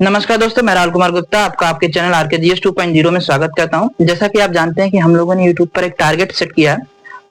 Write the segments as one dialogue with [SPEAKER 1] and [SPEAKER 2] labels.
[SPEAKER 1] नमस्कार दोस्तों, मैं राहुल कुमार गुप्ता आपका आपके चैनल RKGS 2.0 में स्वागत करता हूं। जैसा कि आप जानते हैं कि हम लोगों ने YouTube पर एक टारगेट सेट किया है।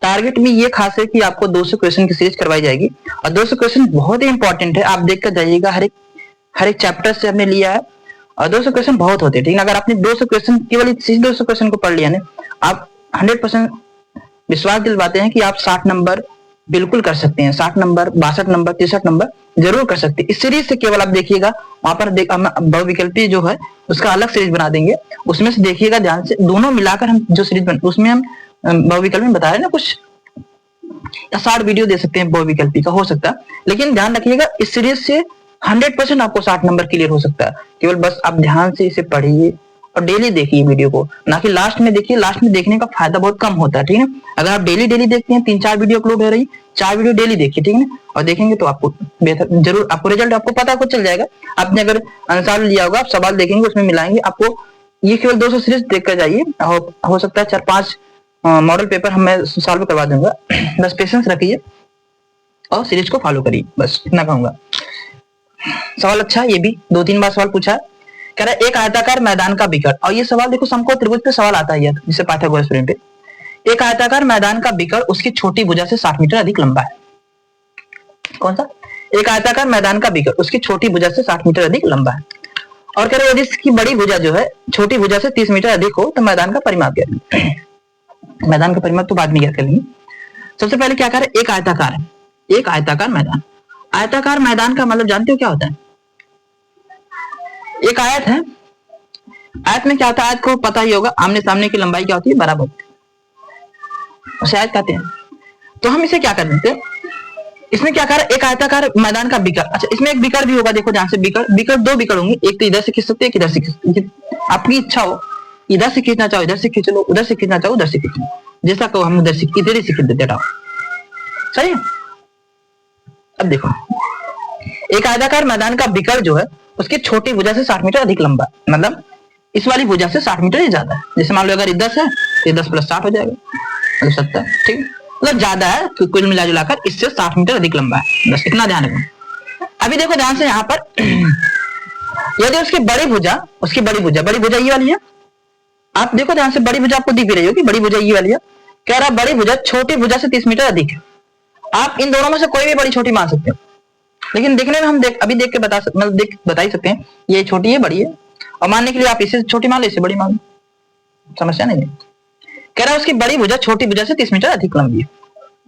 [SPEAKER 1] टारगेट में ये खास है कि आपको 200 क्वेश्चन की सीरीज करवाई जाएगी और 200 क्वेश्चन बहुत ही इंपॉर्टेंट है। आप देख कर जाइएगा, हर एक चैप्टर से हमने लिया है और 200 क्वेश्चन बहुत होते हैं। ठीक है, अगर आपने 200 क्वेश्चन केवल 200 क्वेश्चन को पढ़ लिया ना, आप 100% विश्वास दिलवाते हैं कि आप 60 नंबर बिल्कुल कर सकते हैं। 60 नंबर, 62 नंबर, 63 नंबर जरूर कर सकते हैं। इस सीरीज से केवल आप देखिएगा, वहां पर बहुविकल्पी जो है उसका अलग सीरीज बना देंगे, उसमें से देखिएगा ध्यान से। दोनों मिलाकर हम जो सीरीज उसमें हम बहुविकल्पी में बता रहे हैं ना, कुछ 60 वीडियो दे सकते हैं बहुविकल्पी का, हो सकता है। लेकिन ध्यान रखिएगा, इस सीरीज से 100% आपको 60 नंबर क्लियर हो सकता है। केवल बस आप ध्यान से इसे पढ़िए और डेली देखिए वीडियो को, ना कि लास्ट में देखिए। लास्ट में देखने का फायदा बहुत कम होता है। ठीक है, अगर आप डेली देखते हैं, 3-4 वीडियो अपलोड हो रही, 4 वीडियो डेली देखिए। ठीक है, और देखेंगे तो आपको बेहतर जरूर, आपको रिजल्ट आपको पता कुछ चल जाएगा। आपने अगर अनुसार लिया होगा, आप सवाल देखेंगे उसमें मिलाएंगे आपको। ये केवल 200 सीरीज देख कर जाइए, हो सकता है 4-5 मॉडल पेपर मैं सॉल्व करवा दूंगा। बस पेशेंस रखिए और सीरीज को फॉलो करिए, बस इतना कहूंगा। सवाल अच्छा है, ये भी 2-3 बार सवाल पूछा है। कह रहा है एक आयताकार मैदान का विकर्ण, और ये सवाल देखो समकोण त्रिभुज पे सवाल आता है, जिसे पाइथागोरस थ्योरम पे। एक आयताकार मैदान का विकर्ण उसकी छोटी भुजा से 60 मीटर अधिक लंबा है। कौन सा? एक आयताकार मैदान का विकर्ण उसकी छोटी भुजा से 60 मीटर अधिक लंबा है। और कह रहे यदि इसकी बड़ी भुजा जो है छोटी भुजा से 30 मीटर अधिक हो तो मैदान का परिमाप क्या है? मैदान का परिमाप तो बाद में ज्ञात कर लेंगे। सबसे पहले क्या करें, एक आयताकार है, एक आयताकार मैदान। आयताकार मैदान का मतलब जानते हो क्या होता है? एक आयत है, आयत में क्या होता है? आयत को पता ही होगा, आमने सामने की लंबाई क्या होती है? बराबर, उसे आयत कहते हैं। तो हम इसे क्या कर देते हैं, इसमें क्या कर, एक आयताकार मैदान का विकर्ण। अच्छा, इसमें एक विकर्ण भी होगा, देखो ध्यान से। विकर्ण 2 विकर्ण होंगे, एक तो इधर से खींच सकते हैं, एक इधर से खींच सकते हैं। आपकी इच्छा हो, इधर से खींचना चाहो इधर से खींच लो, उधर से खींचना चाहो उधर से खींच लो, जैसा कहो। हम उधर से इधर ही से खींच देते, सही है। अब देखो, एक आयताकार मैदान का विकर्ण जो है उसकी छोटी भुजा से 60 मीटर अधिक लंबा, मतलब इस वाली भुजा से 60 मीटर ही ज्यादा है। जैसे मान लो अगर 10 है तो 10 + 60 हो जाएगा, मतलब 70। ठीक, मतलब ज्यादा है, तो कुल मिला जुलाकर इससे 60 मीटर अधिक लंबा है। बस इतना ध्यान रखना। अभी देखो ध्यान से, यहाँ पर यदि उसकी बड़ी भुजा ये वाली है। आप देखो ध्यान से, बड़ी भुजा आपको दिख भी रही होगी, बड़ी भुजा ये वाली है। कह रहा बड़ी भुजा छोटी भुजा से 30 मीटर अधिक है। आप इन दोनों में से कोई भी बड़ी छोटी मान सकते हो, लेकिन देखने में हम अभी देख के बता ही सकते हैं ये छोटी है बड़ी है, और मानने के लिए आप इसे छोटी मान लो, इसे बड़ी मान लो, समस्या नहीं है। कह रहा है उसकी बड़ी भुजा छोटी भुजा से 30 मीटर अधिक लंबी है,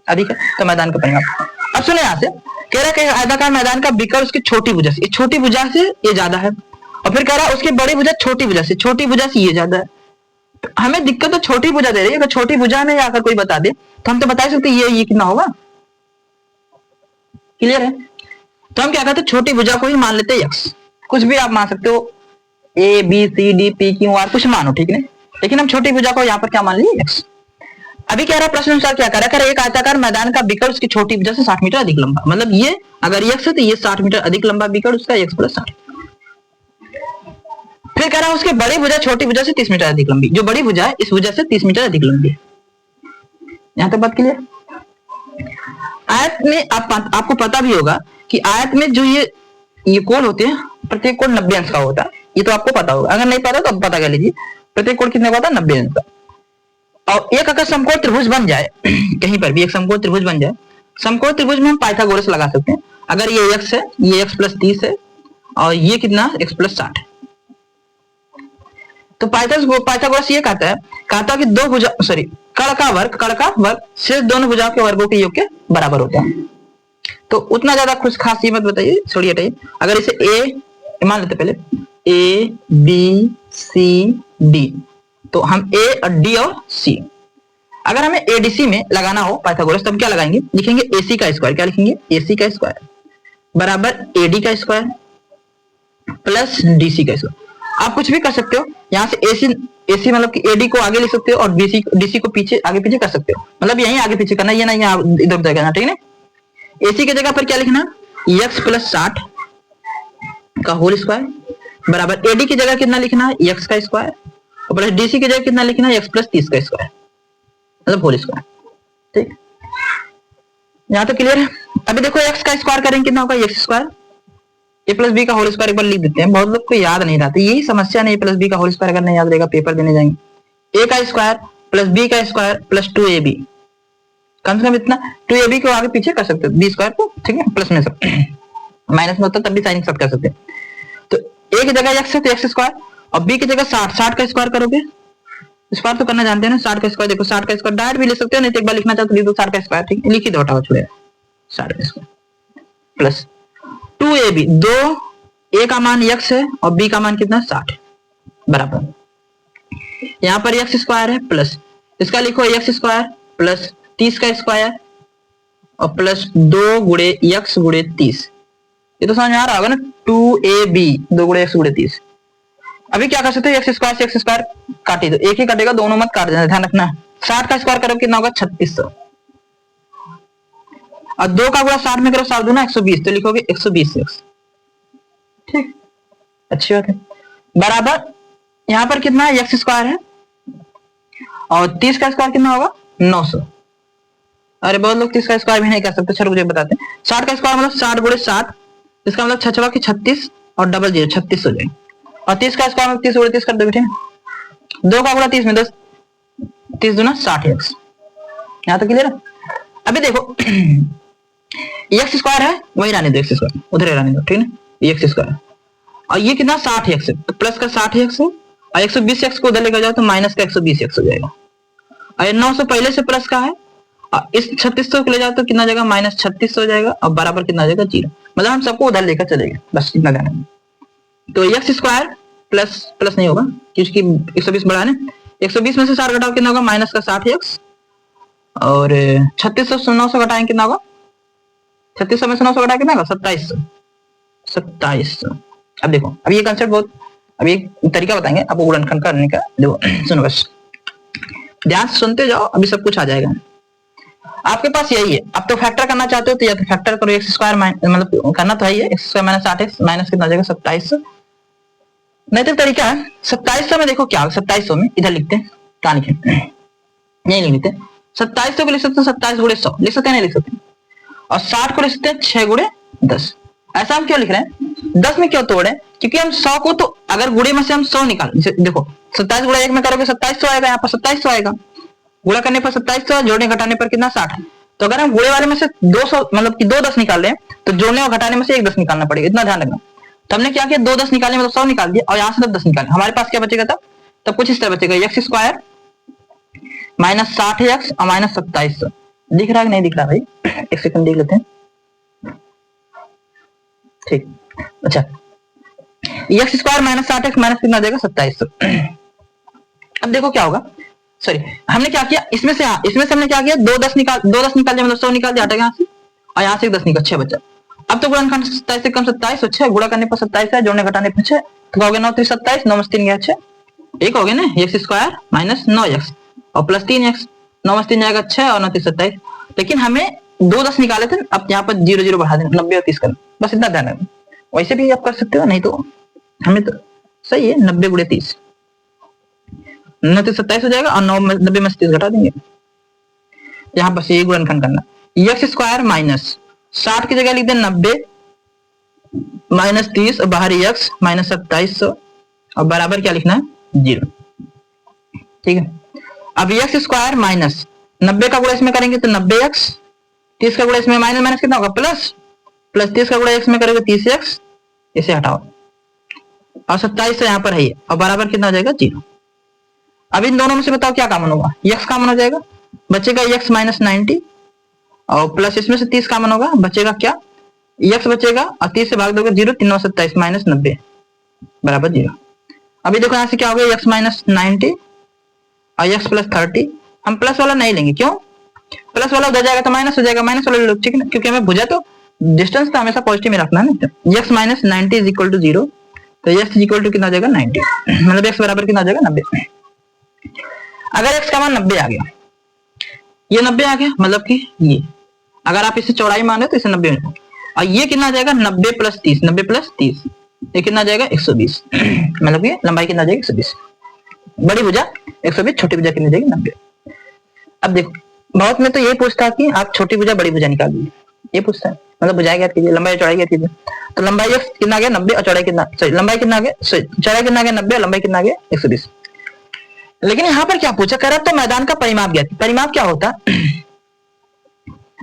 [SPEAKER 1] अधिक है, तो मैदान का परिमाप। अब सुने यहाँ से, कह रहा है आयताकार मैदान का विकर्ण उसकी छोटी भुजा से, छोटी भुजा से ये ज्यादा है। और फिर कह रहा है उसकी बड़ी भुजा छोटी भुजा से ये ज्यादा है। तो हमें दिक्कत तो छोटी भुजा दे रही है। अगर छोटी भुजा में आकर कोई बता दे तो हम तो बता सकते ये कितना होगा। क्लियर है? तो हम क्या करते हैं, छोटी भुजा को ही मान लेते हैं x। कुछ भी आप मान सकते हो, A B C D P Q R कुछ मानो, ठीक है। लेकिन हम छोटी भुजा को यहाँ पर क्या मान लिए, x। अभी कह रहा है प्रश्न अनुसार क्या कर रहा है, एक आयताकार मैदान का विकर्ण उसकी छोटी भुजा से 60 मीटर अधिक लंबा, मतलब ये अगर x है तो ये 60 मीटर अधिक लंबा विकर्ण उसका, x + 60। फिर कह रहा है उसकी बड़ी भुजा छोटी भुजा से 30 मीटर अधिक लंबी। जो बड़ी भुजा है इस भुजा से 30 मीटर अधिक लंबी है। यहाँ तक बात क्लियर? आयत में आपको पता भी होगा कि आयत में जो ये कोण होते हैं, प्रत्येक कोण 90 अंश का होता है। ये तो आपको पता होगा, अगर नहीं पता तो अब पता कर लीजिए। प्रत्येक कोण कितने का होता है? 90 अंश का। और एक अगर समकोण त्रिभुज बन जाए कहीं पर भी एक समकोण त्रिभुज बन जाए, समकोण त्रिभुज में हम पाइथागोरस लगा सकते हैं। अगर ये x है, ये x + 30 है, और ये कितना, x + 60 है, तो पाइथागोरस ये कहता है कि दो भुजा कर्ण का वर्ग शेष दोनों भुजाओं के वर्गों के योग के बराबर होता है। तो उतना ज्यादा कुछ खास कीमत बताइए, छोड़िए हटाइए। अगर इसे a मान लेते, पहले A B C D, तो हम A और D और C। अगर हमें ADC में लगाना हो पाइथागोरस, तब क्या लगाएंगे, लिखेंगे AC का स्क्वायर। क्या लिखेंगे? AC का स्क्वायर बराबर AD का स्क्वायर प्लस DC का स्क्वायर। आप कुछ भी कर सकते हो, यहाँ से AC मतलब कि AD को आगे लिख सकते हो और DC को पीछे आगे पीछे कर सकते हो, मतलब यहीं आगे पीछे करना, ये नहीं यहाँ इधर उधर करना, ठीक है। AC की जगह पर क्या लिखना, x + 60 का होल स्क्वायर बराबर AD की जगह कितना लिखना है, x का स्क्वायर, और प्लस DC की जगह कितना लिखना है, x + 30 का स्क्वायर, मतलब होल स्क्वायर। ठीक, यहाँ तो क्लियर है। अभी देखो x का स्क्वायर करेंगे कितना होगा, x स्क्वायर ए प्लस बी का होल स्क्वायर एक बार लिख देते हैं, बहुत लोग को याद नहीं रहता, यही समस्या नहीं, ए प्लस बी का होल स्क्वायर अगर नहीं याद रहेगा पेपर देने जाएंगे। ए का स्क्वायर प्लस बी का स्क्वायर प्लस 2ab, कम से कम इतना 2ab को आगे पीछे कर सकते हो, बी स्क्वायर को, ठीक है, प्लस में सब माइनस में होता तब भी साइन सब कर सकते हैं। तो ए की जगह x है तो x स्क्वायर, और बी की जगह 60 का स्क्वायर करोगे, स्क्वायर तो करना जानते हैं ना, 60 का स्क्वायर, देखो 60 का स्क्वायर डायरेक्ट भी ले सकते हो, नहीं तो एक बार लिखना चाहते हो लिख दो 60 का स्क्वायर, ठीक है, लिख ही दो, हटाओ छोड़े 60 का स्क्वायर प्लस 2ab, दो a का मान x है और b का मान कितना 60 बराबर, यहाँ पर x स्क्वायर है प्लस इसका लिखो x स्क्वायर प्लस 30 का स्क्वायर और प्लस 2 गुणे x गुणे 30, ये तो समझ में आ रहा होगा ना, 2ab 2 गुणे x गुणे 30। अभी क्या कर सकते हो, x स्क्वायर से x स्क्वायर काट ही दो, एक ही कटेगा, दोनों मत काट देना, ध्यान रखना। 60 का स्क्वायर करो कितना होगा 3600, और 2 का गुणा 60 में करो 7 दूना 120, तो लिखोगे 120x, ठीक, अच्छी बात है, बराबर यहाँ पर कितना है x स्क्वायर है और 30 का स्क्वायर कितना होगा 900। अरे बहुत लोग 30 का स्क्वायर भी नहीं कर सकते, चलो मुझे बताते हैं। 60 का स्क्वायर मतलब 60 गुणे 7, इसका मतलब 6 की 36 और डबल 0 36 हो जाएगा, और 30 का स्क्वायर में 30 गुणे 30 कर दो बेटे, 2 का गुणा 30 में 10, 30 दूना 60x, यहाँ तक क्लियर है। अभी देखो x स्क्वायर है वही रहने दो, x स्क्वायर उधर रहने दो, ठीक है, ये x स्क्वायर और ये कितना 60x है, तो प्लस का 60x है और 120x को उधर लेकर जाओ तो माइनस का 120x हो जाएगा, और 900 पहले से प्लस का है और इस 3600 को ले जाओ तो कितना जाएगा माइनस 3600 हो जाएगा, और बराबर कितना आ जाएगा 0, मतलब हम सबको उधर लेकर चलेंगे, बस इतना ध्यान रखना। तो x स्क्वायर प्लस प्लस नहीं होगा क्योंकि 120 बड़ा है ना, 120 में से 4 घटाओ कितना होगा माइनस का 60x, और 3600 से 900 घटाएंगे कितना होगा, 3600 में से 900 घटाएंगे कितना होगा 2700। अब देखो अब ये कंसेप्ट बहुत, अब एक तरीका बताएंगे आपको गुणनखंड करने का, देखो सुनो बस ध्यान से सुनते जाओ, अभी सब कुछ आ जाएगा। आपके पास यही है, अब तो फैक्टर करना चाहते हो तो या तो फैक्टर करो x स्क्वायर, मतलब करना तो है ही, x square minus 60x minus कितना आ जाएगा 2700, नहीं तो तरीका है 2700 में देखो क्या होगा, 2700 में इधर लिखते हैं, क्या लिखे नहीं लिखते, 2700 को लिख सकते हैं 27 गुणे 100 लिख सकते हैं, नहीं लिख सकते, और 60 को लिख सकते हैं 6 गुणे 10। ऐसा हम क्यों लिख रहे हैं, 10 में क्यों तोड़े, क्योंकि हम 100 को तो अगर गुणे में से हम 100 निकाल, देखो 27 गुणा 1 में करोगे 2700 आएगा, यहाँ पर 2700 आएगा, गुणा करने पर 2700, जोड़ने घटाने पर कितना 60, तो अगर हम गुणे वाले में से 200 मतलब कि 2 10 निकाल रहे हैं तो जोड़ने और घटाने में से 1 10 निकालना पड़ेगा, इतना ध्यान रखना। तो हमने क्या किया 2 10 निकालने मतलब 100 निकाल दिया, और यहाँ से तब 10 निकाले, हमारे पास क्या बचेगा तब कुछ इस तरह बचेगा x स्क्वायर माइनस 60x और माइनस 2700, दिख रहा है कि नहीं दिख रहा भाई, एक सेकंड देख लेते हैं, ठीक, अच्छा x square minus 60x minus कितना आ जाएगा 2700। अब देखो क्या होगा, सॉरी हमने क्या किया इसमें से हमने क्या किया 2 10 निकाल दिया मतलब 100 निकाल दिया, हटेगा यहाँ से, और यहाँ से 10 निकाल 6 बचा। अब तो गुणनखंड 27 से कम 27 और 6 गुणा करने पर 27 है, जोड़ने घटाने पर 6, तो कहोगे 9 3 27, 9 में 3 गया 6, एक हो गया ना x स्क्वायर माइनस 9x और प्लस 3x, 9 में 3 जाएगा 6 और 9 3 27, लेकिन हमें 2 10 निकाले थे, अब यहाँ पर 0 0 बढ़ा देना 90 और 30 करना, बस इतना ध्यान रखना। वैसे भी आप कर सकते हो, नहीं तो हमें तो सही है 90 गुणे 30, 9 3 27 हो जाएगा और 90 में से 30 घटा देंगे, यहाँ बस ये गुणनखंड करना, x स्क्वायर माइनस 60 की जगह लिख दें 90 माइनस 30 और बाहर x माइनस 2700 और बराबर क्या लिखना है 0, ठीक है। अब x स्क्वायर माइनस 90 का गुणा इसमें करेंगे तो 90x, 30 का गुणा इसमें माइनस माइनस कितना होगा प्लस, प्लस 30 का गुणा x में करेंगे 30x, इसे हटाओ और 2700 यहाँ पर है और बराबर कितना हो जाएगा 0। अब इन दोनों में से बताओ क्या कॉमन होगा, x कॉमन हो जाएगा, बचेगा x माइनस 90 और प्लस इसमें से 30 कॉमन होगा, बचेगा क्या x बचेगा और 30 से भाग दोगे 0, 3 9 27 माइनस 90 बराबर 0। अभी देखो यहाँ से क्या हो गया x माइनस 90 और x प्लस 30, हम प्लस वाला नहीं लेंगे, क्यों, प्लस वाला उधर जाएगा तो माइनस हो जाएगा, माइनस वाला ले लो, ठीक है ना, क्योंकि हमें भुजा तो डिस्टेंस तो हमेशा पॉजिटिव में रखना है ना। x minus 90 is equal to 0, तो x इज इक्वल टू कितना आ जाएगा 90, मतलब x बराबर कितना आ जाएगा 90। अगर x का मान 90 आ गया, ये 90 आ गया, मतलब कि ये अगर आप इसे चौड़ाई माने तो इसे 90 में, और ये कितना आ जाएगा 90 प्लस 30, 90 प्लस 30 ये कितना आ जाएगा 120, मतलब ये लंबाई कितना आ जाएगी 120, बड़ी भुजा 120, छोटी भुजा कितनी जाएगी 90। अब देखो बहुत में तो ये पूछता कि आप छोटी भुजा बड़ी भुजा निकालिए, ये पूछता है, मतलब भुजाएं ज्ञात कीजिए, लंबाई चौड़ाई ज्ञात कीजिए। तो लंबाई x कितना आ गया 90 और चौड़ाई कितना, सॉरी लंबाई कितना आ गया, चौड़ाई कितना आ गया 90 और लंबाई कितना आ गया 120। लेकिन यहाँ पर क्या पूछा, कह रहा तो मैदान का परिमाप ज्ञात। परिमाप क्या होता है,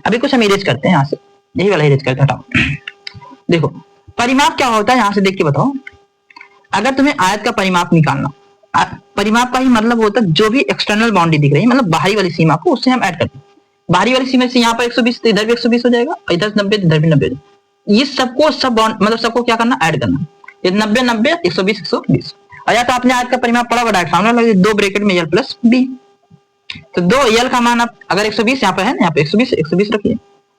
[SPEAKER 1] अभी कुछ हम इरेज करते हैं यहाँ से, यही वाला इरेज करते हैं, हटाओ। देखो परिमाप क्या होता है, यहाँ से देख के बताओ। अगर तुम्हें आयत का परिमाप निकालना, परिमाप का ही मतलब होता है जो भी एक्सटर्नल बाउंड्री दिख रही है, मतलब बाहरी वाली सीमा को, उससे हम ऐड करते हैं। बाहरी वाली सीमा से यहाँ पर 120, तो इधर भी 120 हो जाएगा, इधर 90, इधर भी 90। ये सबको सब मतलब सबको क्या करना, ऐड करना। ये 90 90 120 120। और या तो आपने आयत का परिमाप पढ़ा हुआ, डायरेक्ट फार्मूला लगा, 2 ब्रैकेट में l प्लस b। तो 2 l का मान आप अगर 120 यहाँ पर है ना, यहाँ पे 120 रखिए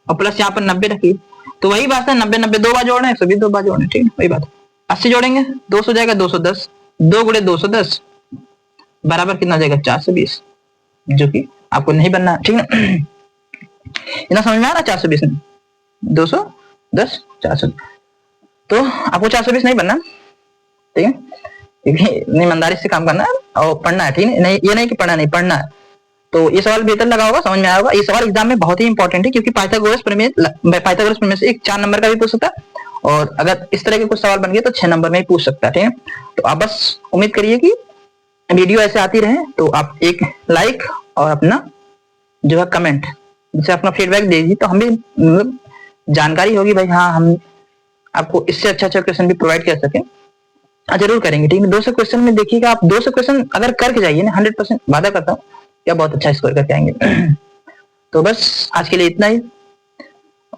[SPEAKER 1] और प्लस यहाँ पर 90 रखिए। तो वही बात है, 90 90 दो बार जोड़ना है, 120 दो बार जोड़ना है, ठीक है वही बात। 80 जोड़ेंगे 200 हो जाएगा 210, 2 गुणे 210 बराबर कितना हो जाएगा 420, जो कि आपको नहीं बनना, ठीक है। इतना समझ में आ रहा, 420 नहीं 210 400, तो आपको 420 नहीं बनना, ठीक है, क्योंकि ईमानदारी से काम करना है और पढ़ना है, ठीक है। नहीं ये नहीं कि पढ़ना नहीं, पढ़ना है। तो ये सवाल बेहतर लगा होगा, समझ में आया होगा। ये सवाल एग्जाम में बहुत ही इंपॉर्टेंट है, क्योंकि पाइथागोरस प्रमेय से एक 4 नंबर का भी पूछ सकता है, और अगर इस तरह के कुछ सवाल बन गए तो 6 नंबर में ही पूछ सकता है, ठीक है। तो आप बस उम्मीद करिए कि वीडियो ऐसे आती रहे, तो आप एक लाइक और अपना जो है कमेंट, जिससे अपना फीडबैक दे दीजिए, तो हमें मतलब जानकारी होगी भाई, हाँ हम आपको इससे अच्छा क्वेश्चन भी प्रोवाइड कर सके। जरूर करेंगे, ठीक है। 200 क्वेश्चन में देखिएगा आप, 200 क्वेश्चन अगर करके जाइए ना, 100% वादा करता हूँ क्या बहुत अच्छा स्कोर करके आएंगे। तो बस आज के लिए इतना ही,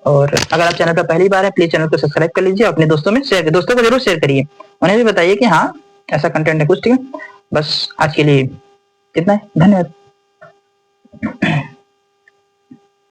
[SPEAKER 1] और अगर आप चैनल पर पहली बार है प्लीज चैनल को सब्सक्राइब कर लीजिए, अपने दोस्तों में शेयर, दोस्तों को जरूर शेयर करिए, उन्हें भी बताइए कि हाँ ऐसा कंटेंट है कुछ, ठीक है। बस आज के लिए इतना ही, धन्यवाद।